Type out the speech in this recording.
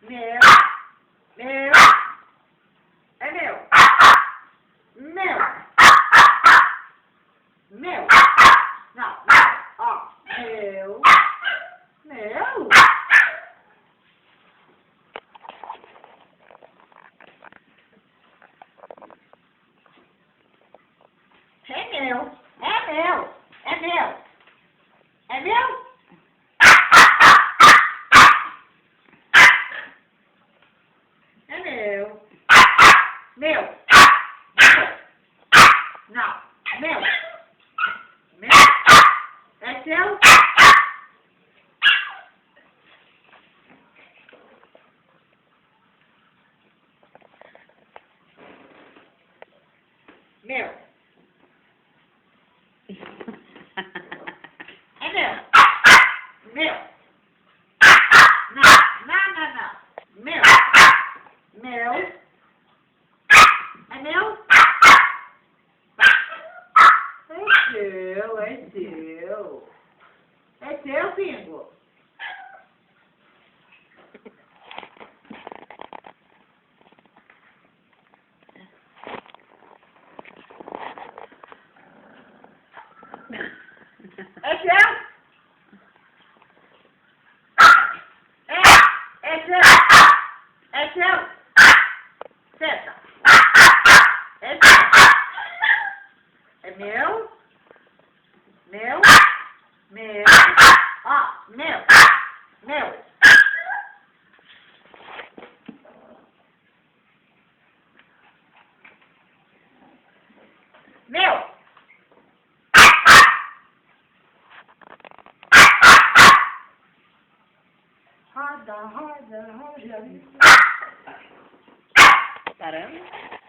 Meu. Meu. É meu. Meu. Meu. Não, não. Ó. Meu. Meu. É meu. É meu. É meu. É meu. É meu. Meu. Não. Meu. Meu. É seu? Meu. É meu. Meu. Não, não, não, não. Meu. Meu. É meu? É seu, é seu. É seu, Pingo. É seu? É seu? É seu? Senta. É seu? É meu? Meu? Meu? Ó, meu? Meu? Meu? Roda, roda, roda. Caramba.